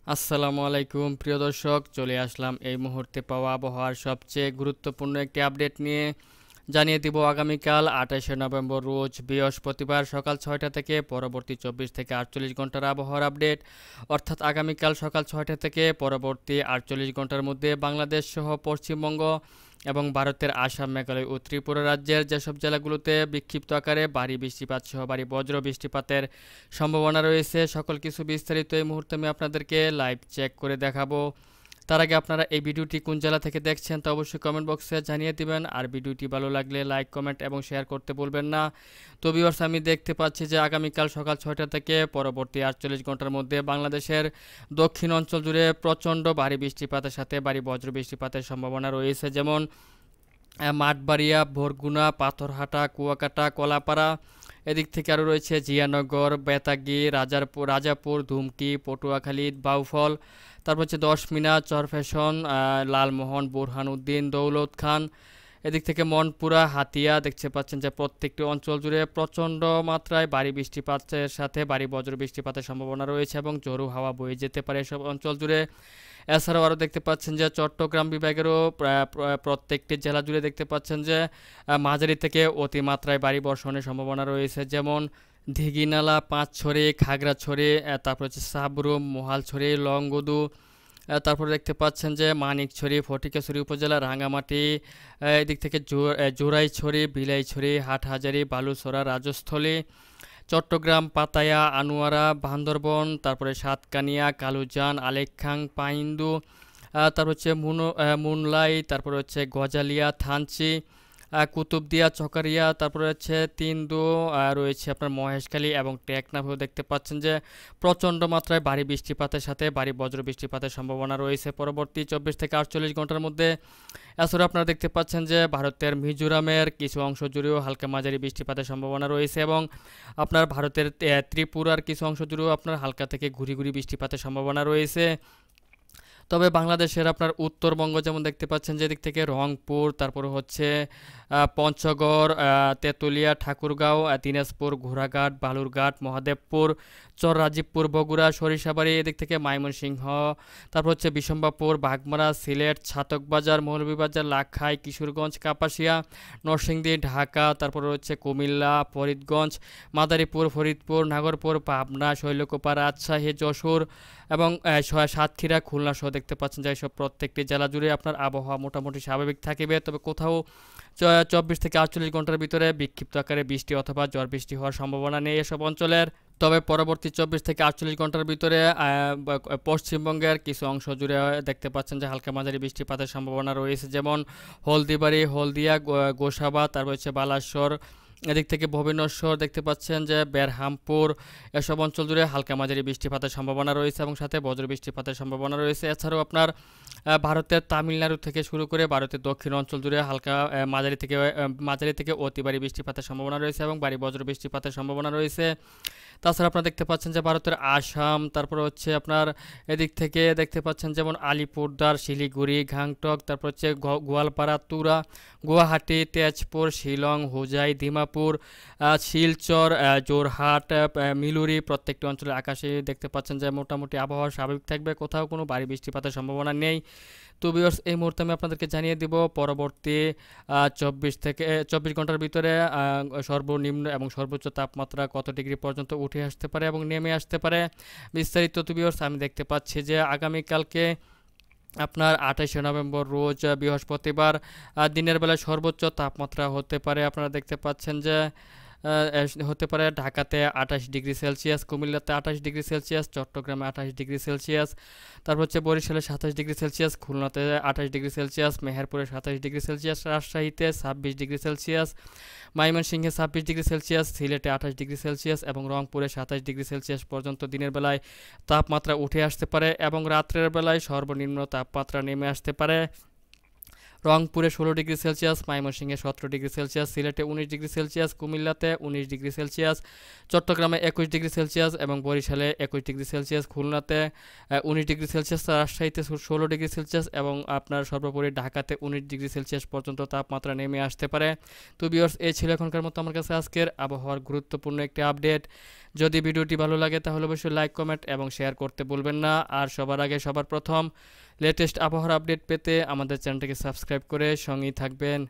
আসসালামু আলাইকুম প্রিয় দর্শক, চলে আসলাম এই মুহূর্তে পাওয়া আবহাওয়ার সবচেয়ে গুরুত্বপূর্ণ একটি আপডেট নিয়ে। জানিয়ে দিব আগামীকাল 28শে নভেম্বর রোজ বৃহস্পতিবার সকাল 6টা থেকে পরবর্তী 24 থেকে 48 ঘন্টার আবহাওয়ার আপডেট। অর্থাৎ আগামীকাল সকাল 6টা থেকে পরবর্তী 48 ঘন্টার মধ্যে বাংলাদেশ সহ পশ্চিমবঙ্গ এবং ভারতের আসাম, মেঘালয় ও ত্রিপুরা রাজ্যের যেসব জেলাগুলোতে বিক্ষিপ্ত আকারে ভারী বৃষ্টিপাত সহ ভারী বজ্র বৃষ্টিপাতের সম্ভাবনা রয়েছে, সকল কিছু বিস্তারিত এই মুহূর্তে আমি আপনাদেরকে লাইভ চেক করে দেখাবো। তার আগে আপনারা এই ভিডিওটি কোন জেলা থেকে দেখছেন তা অবশ্যই কমেন্ট বক্সে জানিয়ে দিবেন। আর ভিডিওটি ভালো লাগলে লাইক, কমেন্ট এবং শেয়ার করতে ভুলবেন না। তো ভিউয়ার্স, আমি দেখতে পাচ্ছি যে আগামীকাল সকাল 6টা থেকে পরবর্তী 48 ঘন্টার মধ্যে বাংলাদেশের দক্ষিণ অঞ্চল জুড়ে প্রচণ্ড ভারী বৃষ্টিপাতের সাথে ভারী বজ্র বৃষ্টিপাতের সম্ভাবনা রয়েছে, যেমন মাঠবাড়িয়া, বরগুনা, পাথরহাটা, কুয়াকাটা, কলাপাড়া। এদিক থেকে আরও রয়েছে জিয়ানগর, বেতাগী, রাজাপুর, ধুমকি, পটুয়াখালী, বাউফল। তারপর হচ্ছে 10 মিনা, চরফ্যাশন, লালমোহন, বুরহানুদ্দিন, দৌলত খান। এদিক থেকে মনপুরা, হাতিয়া। দেখতে পাচ্ছেন যে প্রত্যেকটি অঞ্চল জুড়ে প্রচণ্ড মাত্রায় ভারী বৃষ্টিপাতের সাথে ভারী বজ্র বৃষ্টিপাতের সম্ভাবনা রয়েছে এবং ঝোড়ো হাওয়া বয়ে যেতে পারে এসব অঞ্চল জুড়ে। এছাড়াও আরও দেখতে পাচ্ছেন যে চট্টগ্রাম বিভাগেরও প্রত্যেকটি জেলা জুড়ে দেখতে পাচ্ছেন যে মাঝারি থেকে অতিমাত্রায় ভারী বর্ষণের সম্ভাবনা রয়েছে, যেমন দিঘিনালা, পাঁচছড়ি, খাগড়াছড়ি, তারপর হচ্ছে সাবরুম, মহালছড়ি, লংগদু। তারপর দেখতে পাচ্ছেন যে মানিকছড়ি, ফটিকছড়ি উপজেলা, রাঙামাটি, এদিক থেকে জোড়াইছড়ি, বিলাইছড়ি, হাটহাজারি, বালুছড়া, রাজস্থলী, চট্টগ্রাম, পাতায়া, আনোয়ারা, বান্দরবন, তারপরে সাতকানিয়া, কালুজান, আলেকখাং, পাইন্দু, তারপর হচ্ছে মুনলাই, তারপরে হচ্ছে গজালিয়া, থানচি, কুতুবদিয়া, চকারিয়া, তারপরে হচ্ছে তিন্দু, রয়েছে আপনার মহেশখালী এবং টেকনাফেও দেখতে পাচ্ছেন যে প্রচণ্ড মাত্রায় ভারী বৃষ্টিপাতের সাথে ভারী বজ্র বৃষ্টিপাতের সম্ভাবনা রয়েছে পরবর্তী 24 থেকে 48 ঘন্টার মধ্যে। এছাড়া আপনারা দেখতে পাচ্ছেন যে ভারতের মিজোরামের কিছু অংশ জুড়েও হালকা মাঝারি বৃষ্টিপাতের সম্ভাবনা রয়েছে এবং আপনার ভারতের ত্রিপুরার কিছু অংশ জুড়েও আপনার হালকা থেকে ঘুরি ঘুরি বৃষ্টিপাতের সম্ভাবনা রয়েছে। তবে বাংলাদেশের আপনার উত্তরবঙ্গ যেমন দেখতে পাচ্ছেন যে এদিক থেকে রংপুর, তারপরে হচ্ছে পঞ্চগড়, তেঁতুলিয়া, ঠাকুরগাঁও, দিনাজপুর, ঘোড়াঘাট, বালুরঘাট, মহাদেবপুর, রাজীবপুর, বগুড়া, সরিষাবাড়ি, এদিক থেকে ময়মনসিংহ, তারপর হচ্ছে বিশম্বাপুর, বাগমারা, সিলেট, ছাতকবাজার, মৌলভীবাজার, লাখাই, কিশোরগঞ্জ, কাপাসিয়া, নরসিংদী, ঢাকা, তারপর হচ্ছে কুমিল্লা, ফরিদগঞ্জ, মাদারীপুর, ফরিদপুর, নাগরপুর, পাবনা, শৈলকুপা, রাজশাহী, যশোর এবং সাতক্ষীরা, খুলনা সহ দেখতে পাচ্ছেন যে সব প্রত্যেকটি জেলা জুড়ে আপনার আবহাওয়া মোটামুটি স্বাভাবিক থাকবে। তবে কোথাও 24 থেকে 48 ঘন্টার ভিতরে বিক্ষিপ্ত আকারে বৃষ্টি অথবা ঝড় বৃষ্টি হওয়ার সম্ভাবনা নেই এসব অঞ্চলের। তবে পরবর্তী 24 থেকে 48 ঘন্টার ভিতরে পশ্চিমবঙ্গের কিছু অংশ জুড়ে দেখতে পাচ্ছেন যে হালকা মাঝারি বৃষ্টিপাতের সম্ভাবনা রয়েছে, যেমন হলদিবাড়ি, হলদিয়া, গোসাবা, তারপর হচ্ছে বালাসর, এদিক থেকে ভুবনেশ্বর দেখতে পাচ্ছেন যে বেরহামপুর, এসব অঞ্চল জুড়ে হালকা মাঝারি বৃষ্টিপাতের সম্ভাবনা রয়েছে এবং সাথে বজ্র বৃষ্টিপাতের সম্ভাবনা রয়েছে। এছাড়াও আপনার ভারতের তামিলনাড়ু থেকে শুরু করে ভারতের দক্ষিণ অঞ্চল জুড়ে হালকা মাঝারি থেকে অতি ভারী বৃষ্টিপাতের সম্ভাবনা রয়েছে এবং ভারী বজ্র বৃষ্টিপাতের সম্ভাবনা রয়েছে। তাছাড়া আপনারা দেখতে পাচ্ছেন যে ভারতের আসাম, তারপর হচ্ছে আপনার এদিক থেকে দেখতে পাচ্ছেন যেমন আলিপুরদার, শিলিগুড়ি, গাংটক, তারপর হচ্ছে গোয়ালপাড়া, তুরা, গুয়াহাটি, তেজপুর, শিলং, হোজাই, দিমাপুর, শিলচর, জোরহাট, মিলুরি, প্রত্যেকটি অঞ্চলের আকাশে দেখতে পাচ্ছেন যে মোটামুটি আবহাওয়া স্বাভাবিক থাকবে, কোথাও কোনো ভারী বৃষ্টিপাতের সম্ভাবনা নেই। তো ভিউয়ার্স, এই মুহূর্তে আমি আপনাদেরকে জানিয়ে দিব পরবর্তী 24 ঘন্টার ভিতরে সর্বনিম্ন এবং সর্বোচ্চ তাপমাত্রা কত ডিগ্রি পর্যন্ত উঠে আসতে পারে এবং নেমে আসতে পারে বিস্তারিত। তো ভিউয়ার্স, আমি দেখতে পাচ্ছি যে আগামীকালকে আপনার 28শে নভেম্বর রোজ বৃহস্পতিবার দিনের বেলায় সর্বোচ্চ তাপমাত্রা হতে পারে, আপনারা দেখতে পাচ্ছেন যে হতে পারে ঢাকাতে 28 ডিগ্রি সেলসিয়াস, কুমিল্লাতে 28 ডিগ্রি সেলসিয়াস, চট্টগ্রামে 28 ডিগ্রি সেলসিয়াস, তারপর হচ্ছে বরিশালে 27 ডিগ্রি সেলসিয়াস, খুলনাতে 28 ডিগ্রি সেলসিয়াস, মেহেরপুরে 27 ডিগ্রি সেলসিয়াস, রাজশাহীতে 26 ডিগ্রি সেলসিয়াস, ময়মনসিংহে 26 ডিগ্রি সেলসিয়াস, সিলেটে 28 ডিগ্রি সেলসিয়াস এবং রংপুরে 27 ডিগ্রি সেলসিয়াস পর্যন্ত দিনের বেলায় তাপমাত্রা উঠে আসতে পারে এবং রাত্রের বেলায় সর্বনিম্ন তাপমাত্রা নেমে আসতে পারে রংপুরে 16 ডিগ্রি সেলসিয়াস, ময়মনসিংহে 17 ডিগ্রি সেলসিয়াস, সিলেটে 19 ডিগ্রি সেলসিয়াস, কুমিল্লাতে 19 ডিগ্রি সেলসিয়াস, চট্টগ্রামে 21 ডিগ্রি সেলসিয়াস এবং বরিশালে 21 ডিগ্রি সেলসিয়াস, খুলনাতে 19 ডিগ্রি সেলসিয়াস, রাজশাহীতে 16 ডিগ্রি সেলসিয়াস এবং আপনার সর্বোপরি ঢাকাতে 19 ডিগ্রি সেলসিয়াস পর্যন্ত তাপমাত্রা নেমে আসতে পারে। তো ভিউয়ার্স, এই ছিল এখনকার মতো আমার কাছে আজকের আবহাওয়ার গুরুত্বপূর্ণ একটি আপডেট। যদি ভিডিওটি ভালো লাগে তাহলে অবশ্যই লাইক, কমেন্ট এবং শেয়ার করতে ভুলবেন না। আর সবার আগে সবার প্রথম লেটেস্ট আবহাওয়ার আপডেট পেতে আমাদের চ্যানেলটিকে সাবস্ক্রাইব করে সঙ্গেই থাকবেন।